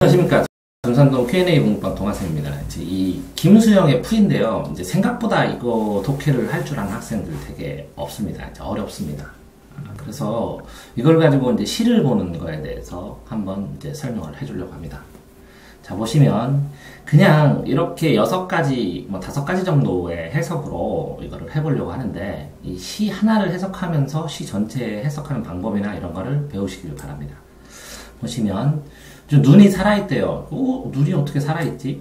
안녕하십니까. 전산동 Q&A 공부방 동아쌤입니다. 이 김수영의 풀인데요. 이제 생각보다 이거 독해를 할 줄 아는 학생들 되게 없습니다. 어렵습니다. 그래서 이걸 가지고 이제 시를 보는 거에 대해서 한번 이제 설명을 해주려고 합니다. 자, 보시면 그냥 이렇게 6가지, 뭐 5가지 정도의 해석으로 이거를 해보려고 하는데 이 시 하나를 해석하면서 시 전체 해석하는 방법이나 이런 거를 배우시길 바랍니다. 보시면 눈이 살아있대요. 오, 눈이 어떻게 살아있지?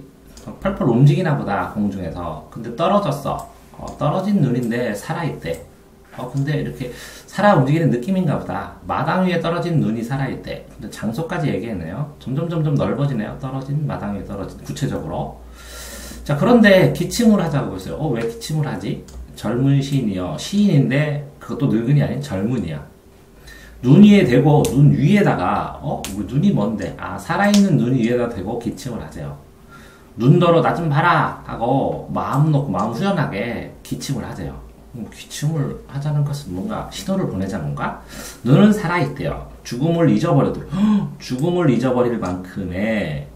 펄펄 움직이나 보다 공중에서. 근데 떨어졌어. 떨어진 눈인데 살아있대. 근데 이렇게 살아 움직이는 느낌인가 보다. 마당 위에 떨어진 눈이 살아있대. 근데 장소까지 얘기했네요. 점점 넓어지네요. 떨어진 마당 위에 떨어진 구체적으로. 자, 그런데 기침을 하자고 했어요. 왜 기침을 하지? 젊은 시인이요. 시인인데 그것도 늙은이 아닌 젊은이야. 눈 위에 대고 눈 위에다가 눈이 뭔데? 살아있는 눈 위에다 대고 기침을 하세요. 눈더러 나 좀 봐라 하고 마음 놓고 마음 후련하게 기침을 하세요. 기침을 하자는 것은 뭔가 신호를 보내자는 건가? 눈은 살아있대요. 죽음을 잊어버릴 만큼의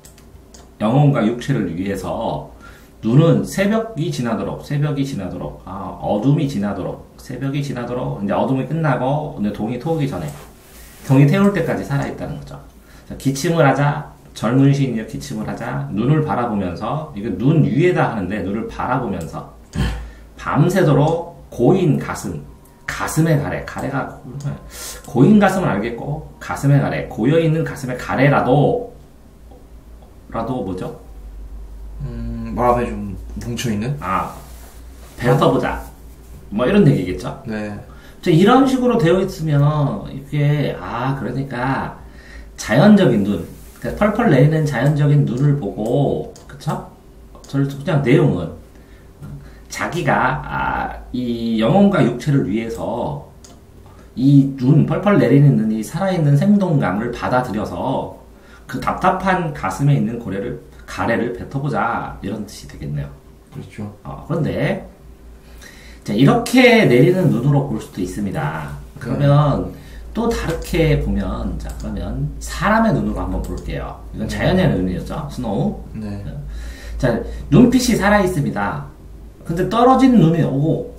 영혼과 육체를 위해서 눈은 새벽이 지나도록 어둠이 지나도록 이제 어둠이 끝나고 이제 동이 태우기 전에 동이 태울 때까지 살아있다는 거죠. 자, 기침을 하자. 젊은 시인이 기침을 하자. 눈을 바라보면서 이거 눈 위에다 하는데 눈을 바라보면서 밤새도록 고인 가슴의 가래가 고인 가슴은 알겠고 가슴의 가래 고여있는 가슴의 가래라도 뭐죠? 마음에 좀 뭉쳐있는? 뱉어보자. 뭐 이런 얘기겠죠? 네. 이런 식으로 되어 있으면 이게 그러니까 자연적인 눈, 그러니까 펄펄 내리는 자연적인 눈을 보고, 그쵸? 그냥 내용은 자기가 이 영혼과 육체를 위해서 이 눈, 펄펄 내리는 눈이 살아있는 생동감을 받아들여서 그 답답한 가슴에 있는 가래를 뱉어보자, 이런 뜻이 되겠네요. 그렇죠. 그런데 자, 이렇게 내리는 눈으로 볼 수도 있습니다. 그러면 또 다르게 보면, 자, 그러면 사람의 눈으로 한번 볼게요. 이건 자연의 눈이었죠, 스노우. 네. 자, 눈빛이 살아있습니다. 근데 떨어진 눈이 오고,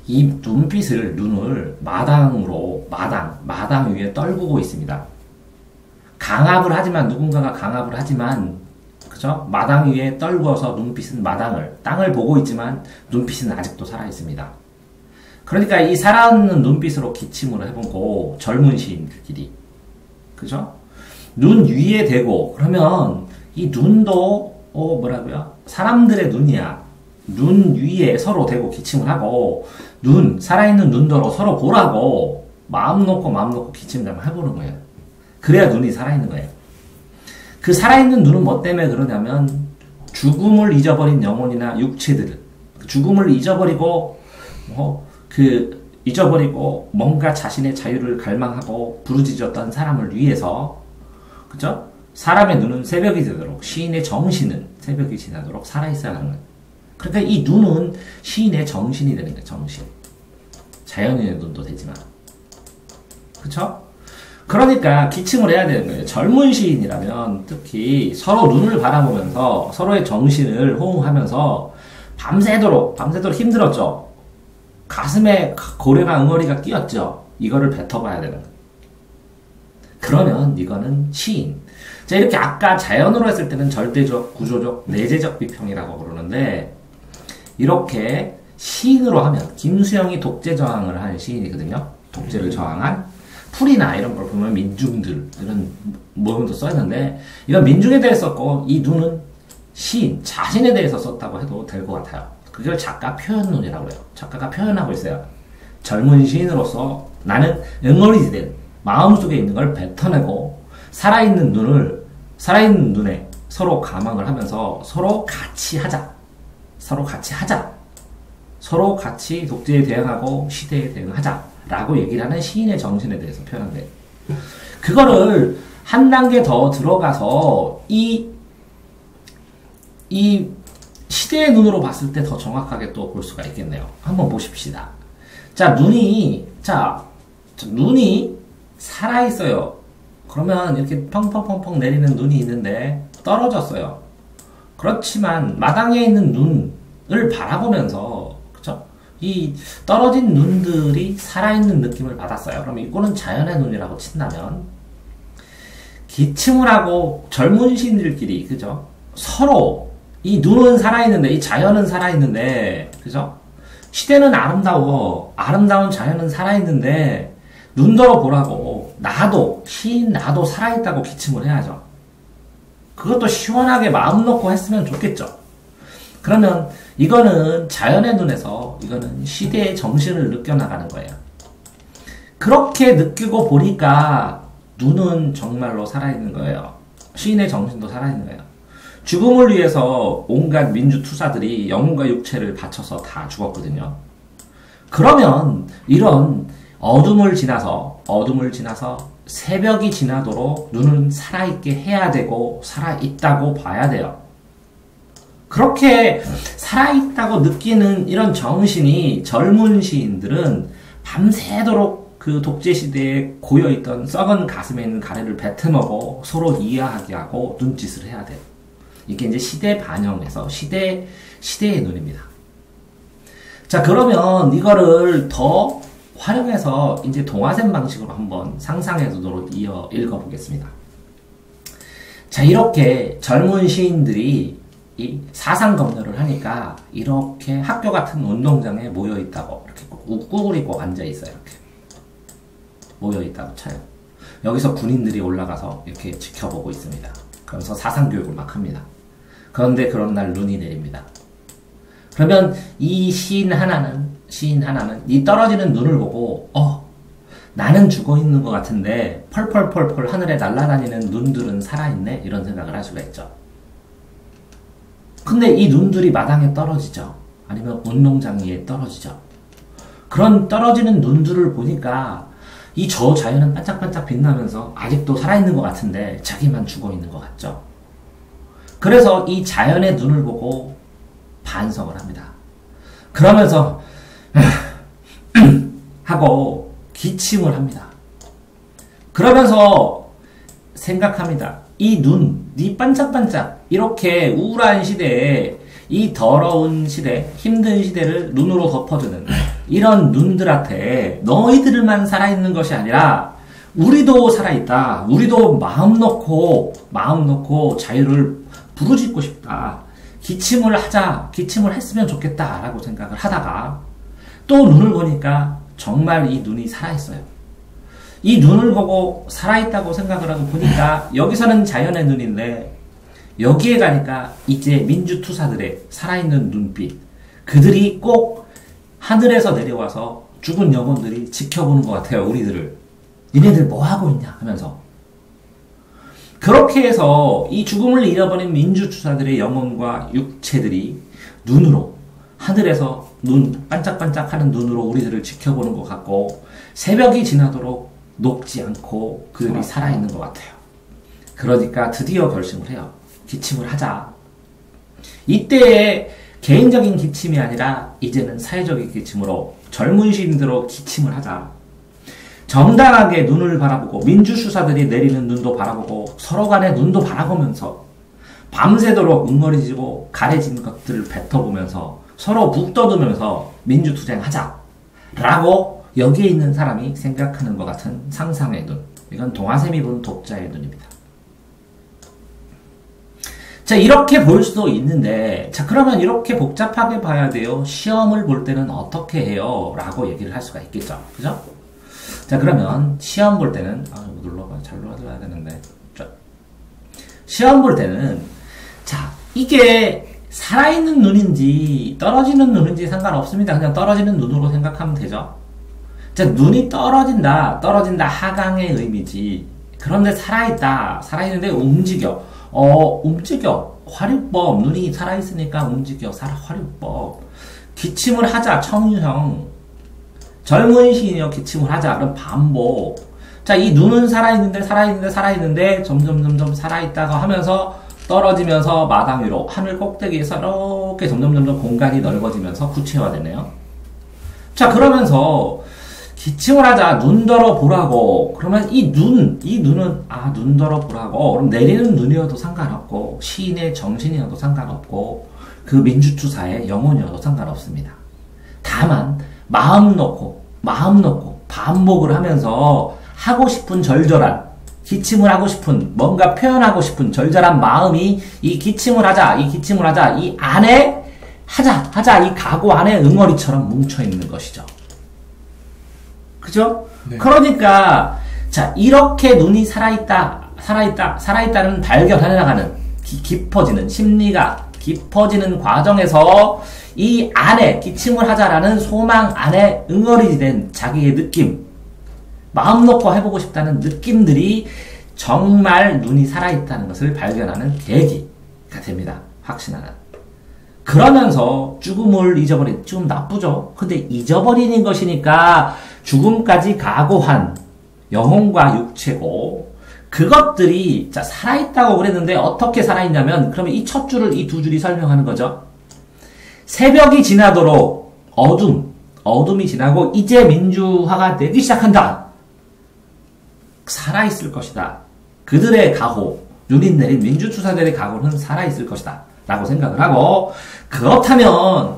이 눈을 마당 위에 떨구고 있습니다. 누군가가 강압을 하지만, 그죠? 마당 위에 떨궈서 눈빛은 땅을 보고 있지만 눈빛은 아직도 살아있습니다. 그러니까 이 살아있는 눈빛으로 기침을 해보고 젊은 시인들끼리, 그죠? 눈 위에 대고, 그러면 이 눈도, 사람들의 눈이야. 눈 위에 서로 대고 기침을 하고, 살아있는 눈더러 서로 보라고 마음 놓고 기침을 한번 해보는 거예요. 그래야 눈이 살아있는 거예요. 그 살아있는 눈은 뭐 때문에 그러냐면 죽음을 잊어버린 영혼이나 육체들을 죽음을 잊어버리고 뭔가 자신의 자유를 갈망하고 부르짖었던 사람을 위해서, 그죠? 사람의 눈은 새벽이 되도록, 시인의 정신은 새벽이 지나도록 살아있어야 하는 거예요. 그러니까 이 눈은 시인의 정신이 되는 거예요. 정신. 자연인의 눈도 되지만, 그쵸? 그러니까 기침을 해야 되는 거예요. 젊은 시인이라면 특히 서로 눈을 바라보면서 서로의 정신을 호응하면서 밤새도록 힘들었죠. 가슴에 고래나 응어리가 끼었죠. 이거를 뱉어봐야 되는 거예요. 그러면 이거는 시인. 자, 이렇게 아까 자연으로 했을 때는 절대적, 구조적, 내재적 비평이라고 부르는데, 이렇게 시인으로 하면 김수영이 독재 저항을 한 시인이거든요. 독재를 저항한 풀이나 이런 걸 보면 민중들 이런 모형도 써있는데, 이건 민중에 대해서 썼고 이 눈은 시인 자신에 대해서 썼다고 해도 될 것 같아요. 그걸 작가 표현눈이라고 해요. 작가가 표현하고 있어요. 젊은 시인으로서 나는 응어리지된 마음속에 있는 걸 뱉어내고 살아있는 눈에 서로 가망을 하면서 서로 같이 독재에 대응하고 시대에 대응하자 라고 얘기를 하는 시인의 정신에 대해서 표현한대요. 그거를 한 단계 더 들어가서 이 시대의 눈으로 봤을 때 더 정확하게 또 볼 수가 있겠네요. 한번 보십시다. 자, 눈이 살아있어요. 그러면 이렇게 펑펑펑펑 내리는 눈이 있는데 떨어졌어요. 그렇지만 마당에 있는 눈을 바라보면서 그쵸? 이 떨어진 눈들이 살아있는 느낌을 받았어요. 그럼 이거는 자연의 눈이라고 친다면 기침을 하고 젊은 시인들끼리 그죠? 서로 이 눈은 살아있는데 이 자연은 살아있는데 그죠? 시대는 아름다워 아름다운 자연은 살아있는데 눈더러 보라고 나도 시인 나도 살아있다고 기침을 해야죠. 그것도 시원하게 마음 놓고 했으면 좋겠죠. 그러면 이거는 자연의 눈에서 이거는 시대의 정신을 느껴나가는 거예요. 그렇게 느끼고 보니까 눈은 정말로 살아있는 거예요. 시인의 정신도 살아있는 거예요. 죽음을 위해서 온갖 민주투사들이 영혼과 육체를 바쳐서 다 죽었거든요. 그러면 이런 어둠을 지나서 새벽이 지나도록 눈은 살아있게 해야 되고 살아있다고 봐야 돼요. 그렇게 살아있다고 느끼는 이런 정신이 젊은 시인들은 밤새도록 그 독재시대에 고여있던 썩은 가슴에 있는 가래를 뱉어먹고 서로 이해하게 하고 눈짓을 해야 돼요. 이게 이제 시대 반영에서 시대의 눈입니다. 자, 그러면 이거를 더 활용해서 이제 동화샘 방식으로 한번 상상해보도록 이어 읽어보겠습니다. 자, 이렇게 젊은 시인들이 이 사상 검열을 하니까 이렇게 학교 같은 운동장에 모여있다고 이렇게 우꾸리고 앉아있어요. 이렇게 모여있다고 쳐요. 여기서 군인들이 올라가서 이렇게 지켜보고 있습니다. 그러면서 사상교육을 막 합니다. 그런데 그런 날 눈이 내립니다. 그러면 이 시인 하나는 이 떨어지는 눈을 보고 나는 죽어있는 것 같은데 펄펄펄펄 하늘에 날아다니는 눈들은 살아있네? 이런 생각을 할 수가 있죠. 근데 이 눈들이 마당에 떨어지죠. 아니면 운동장 위에 떨어지죠. 그런 떨어지는 눈들을 보니까 이 저 자연은 반짝반짝 빛나면서 아직도 살아있는 것 같은데 자기만 죽어있는 것 같죠. 그래서 이 자연의 눈을 보고 반성을 합니다. 그러면서 하고 기침을 합니다. 그러면서 생각합니다. 이 눈, 이 반짝반짝 이렇게 우울한 시대에 이 더러운 시대, 힘든 시대를 눈으로 덮어주는 이런 눈들한테 너희들만 살아있는 것이 아니라 우리도 살아있다. 우리도 마음 놓고 자유를 부르짖고 싶다. 기침을 하자. 기침을 했으면 좋겠다. 라고 생각을 하다가 또 눈을 보니까 정말 이 눈이 살아있어요. 이 눈을 보고 살아있다고 생각을 하고 보니까 여기서는 자연의 눈인데 여기에 가니까 이제 민주투사들의 살아있는 눈빛, 그들이 꼭 하늘에서 내려와서 죽은 영혼들이 지켜보는 것 같아요. 우리들을. 니네들 뭐 하고 있냐 하면서. 그렇게 해서 이 죽음을 잃어버린 민주투사들의 영혼과 육체들이 눈으로 하늘에서 눈 반짝반짝하는 눈으로 우리들을 지켜보는 것 같고 새벽이 지나도록 녹지 않고 그들이 살아있는 것 같아요. 그러니까 드디어 결심을 해요. 기침을 하자. 이때의 개인적인 기침이 아니라 이제는 사회적인 기침으로 젊은 시인들로 기침을 하자. 정당하게 눈을 바라보고 민주수사들이 내리는 눈도 바라보고 서로 간의 눈도 바라보면서 밤새도록 웅거리지고 가래진 것들을 뱉어보면서 서로 북떠두면서 민주투쟁하자 라고 여기에 있는 사람이 생각하는 것 같은 상상의 눈. 이건 동화샘이 본 독자의 눈입니다. 자, 이렇게 볼 수도 있는데, 자, 그러면 이렇게 복잡하게 봐야 돼요. 시험을 볼 때는 어떻게 해요? 라고 얘기를 할 수가 있겠죠. 그죠? 자, 그러면 시험 볼 때는, 이거 눌러봐. 잘 눌러줘야 되는데. 자, 시험 볼 때는, 자, 이게 살아있는 눈인지 떨어지는 눈인지 상관없습니다. 그냥 떨어지는 눈으로 생각하면 되죠. 자, 눈이 떨어진다 하강의 의미지. 그런데 살아있는데 움직여. 움직여. 화류법. 눈이 살아있으니까 움직여. 화류법. 기침을 하자. 청유형. 젊은 시인이요. 기침을 하자. 그럼 반복. 자, 이 눈은 살아있는데 점점 살아있다가 하면서 떨어지면서 마당 위로 하늘 꼭대기에서 이렇게 점점 공간이 넓어지면서 구체화되네요. 자, 그러면서 기침을 하자. 눈 들어 보라고. 그러면 이 눈은, 눈 들어 보라고. 그럼 내리는 눈이어도 상관없고, 시인의 정신이어도 상관없고, 그 민주투사의 영혼이어도 상관없습니다. 다만, 마음 놓고, 반복을 하면서 하고 싶은 절절한, 기침을 하고 싶은, 뭔가 표현하고 싶은 절절한 마음이 이 기침을 하자, 이 안에, 하자, 이 각오 안에 응어리처럼 뭉쳐있는 것이죠. 그죠? 네. 그러니까, 자, 이렇게 눈이 살아있다는 발견해 나가는, 깊어지는, 심리가 깊어지는 과정에서 이 안에, 기침을 하자라는 소망 안에 응어리 된 자기의 느낌, 마음 놓고 해보고 싶다는 느낌들이 정말 눈이 살아있다는 것을 발견하는 계기가 됩니다. 확신하는. 그러면서 죽음을 잊어버린, 죽음 나쁘죠? 근데 잊어버리는 것이니까 죽음까지 각오한 영혼과 육체고, 그것들이, 자, 살아있다고 그랬는데 어떻게 살아있냐면, 그러면 이 첫 줄을, 이 두 줄이 설명하는 거죠. 새벽이 지나도록 어둠이 지나고 이제 민주화가 되기 시작한다. 살아있을 것이다. 그들의 각오, 눈이 내린 민주투사들의 각오는 살아있을 것이다. 라고 생각을 하고, 그렇다면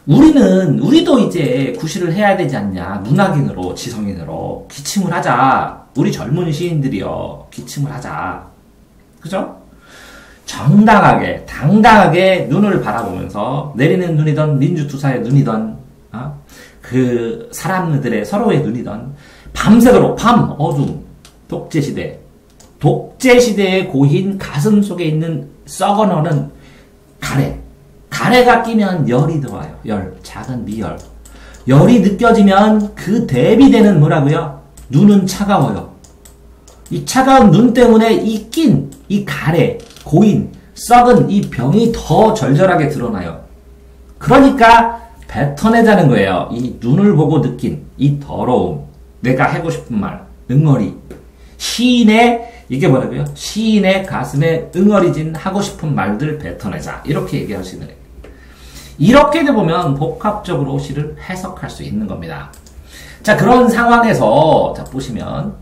우리도 이제 구실을 해야 되지 않냐. 문학인으로, 지성인으로 기침을 하자. 우리 젊은 시인들이요, 기침을 하자. 그죠? 정당하게, 당당하게 눈을 바라보면서, 내리는 눈이던 민주투사의 눈이던, 그 사람들의 서로의 눈이던, 밤새도록, 어둠, 독재시대의 고인 가슴 속에 있는 썩어너는 가래가 끼면 열이 들어와요. 작은 미열. 열이 느껴지면 그 대비되는 뭐라고요? 눈은 차가워요. 이 차가운 눈 때문에 이 가래, 고인, 썩은 이 병이 더 절절하게 드러나요. 그러니까 뱉어내자는 거예요. 이 눈을 보고 느낀 이 더러움, 내가 하고 싶은 말, 응어리. 이게 뭐라고요? 시인의 가슴에 응어리진 하고 싶은 말들 뱉어내자. 이렇게 얘기하시는 거예요. 이렇게 보면 복합적으로 시를 해석할 수 있는 겁니다. 자, 그런 상황에서, 자, 보시면,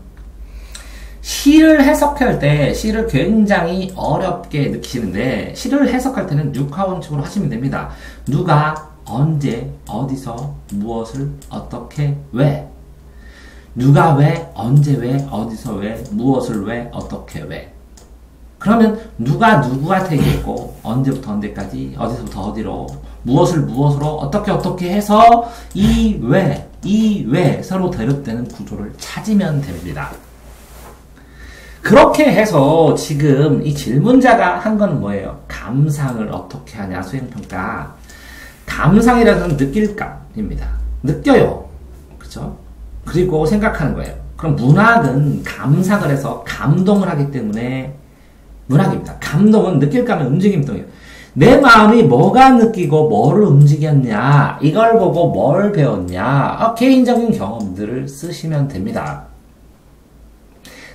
시를 해석할 때, 시를 굉장히 어렵게 느끼시는데, 시를 해석할 때는 육하원칙으로 하시면 됩니다. 누가, 언제, 어디서, 무엇을, 어떻게, 왜. 누가 왜, 언제 왜, 어디서 왜, 무엇을 왜, 어떻게 왜. 그러면 누가 누구한테 얘기했고, 언제부터 언제까지, 어디서부터 어디로, 무엇을 무엇으로, 어떻게 해서 이 왜 서로 대립되는 구조를 찾으면 됩니다. 그렇게 해서 지금 이 질문자가 한 건 뭐예요? 감상을 어떻게 하냐, 수행평가. 감상이라는 느낄감입니다. 느껴요. 그죠? 그리고 생각하는 거예요. 그럼 문학은 감상을 해서 감동을 하기 때문에 문학입니다. 감동은 느낄감의 움직임동이에요. 내 마음이 뭐가 느끼고 뭐를 움직였냐, 이걸 보고 뭘 배웠냐, 개인적인 경험들을 쓰시면 됩니다.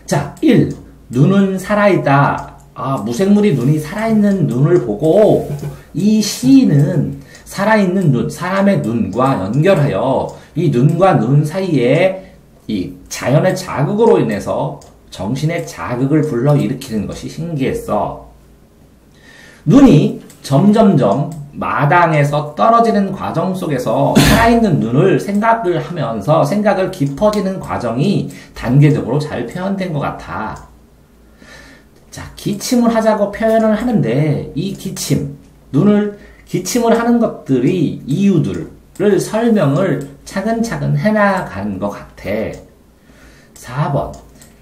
자, 1. 눈은 살아있다. 무생물이 눈이 살아있는 눈을 보고 이 시인은 살아있는 눈, 사람의 눈과 연결하여 이 눈과 눈 사이에 이 자연의 자극으로 인해서 정신의 자극을 불러일으키는 것이 신기했어. 눈이 점점점 마당에서 떨어지는 과정 속에서 살아있는 눈을 생각을 하면서 생각을 깊어지는 과정이 단계적으로 잘 표현된 것 같아. 자, 기침을 하자고 표현을 하는데 이 기침을 하는 것들이 이유들을 설명을 차근차근 해나간 것 같아. 4번.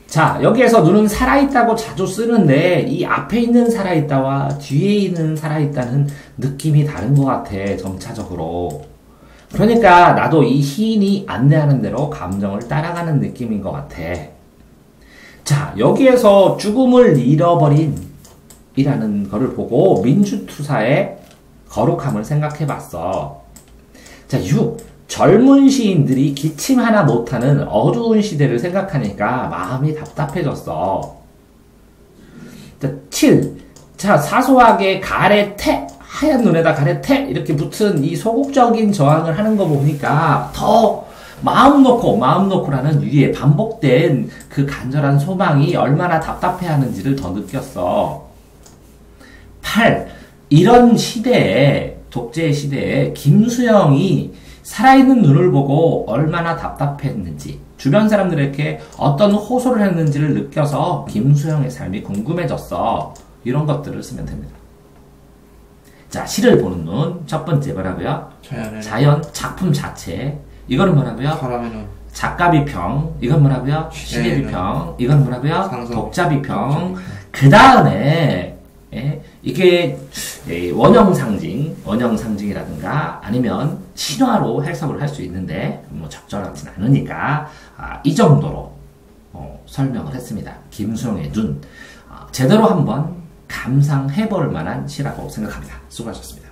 자, 여기에서 눈은 살아있다고 자주 쓰는데 이 앞에 있는 살아있다와 뒤에 있는 살아있다는 느낌이 다른 것 같아, 점차적으로. 그러니까 나도 이 시인이 안내하는 대로 감정을 따라가는 느낌인 것 같아. 자, 여기에서 죽음을 잃어버린 이라는 거를 보고 민주투사의 거룩함을 생각해 봤어. 자, 6. 젊은 시인들이 기침 하나 못하는 어두운 시대를 생각하니까 마음이 답답해졌어. 자, 7. 자, 사소하게 하얀 눈에다 가래태 이렇게 붙은 이 소극적인 저항을 하는 거 보니까 더 마음 놓고라는 위에 반복된 그 간절한 소망이 얼마나 답답해하는지를 더 느꼈어. 8. 이런 시대에, 독재의 시대에 김수영이 살아있는 눈을 보고 얼마나 답답했는지, 주변 사람들에게 어떤 호소를 했는지를 느껴서 김수영의 삶이 궁금해졌어. 이런 것들을 쓰면 됩니다. 자, 시를 보는 눈. 첫 번째 뭐라고요? 자연, 작품 자체. 이거는 뭐라고요? 사람의 눈. 작가 비평. 이건 뭐라고요? 시대 비평. 이건 뭐라고요? 상성. 독자 비평. 그 다음에 이게 원형 상징이라든가 아니면 신화로 해석을 할 수 있는데 뭐 적절하진 않으니까 이 정도로 설명을 했습니다. 김수영의 눈. 제대로 한번 감상해 볼 만한 시라고 생각합니다. 수고하셨습니다.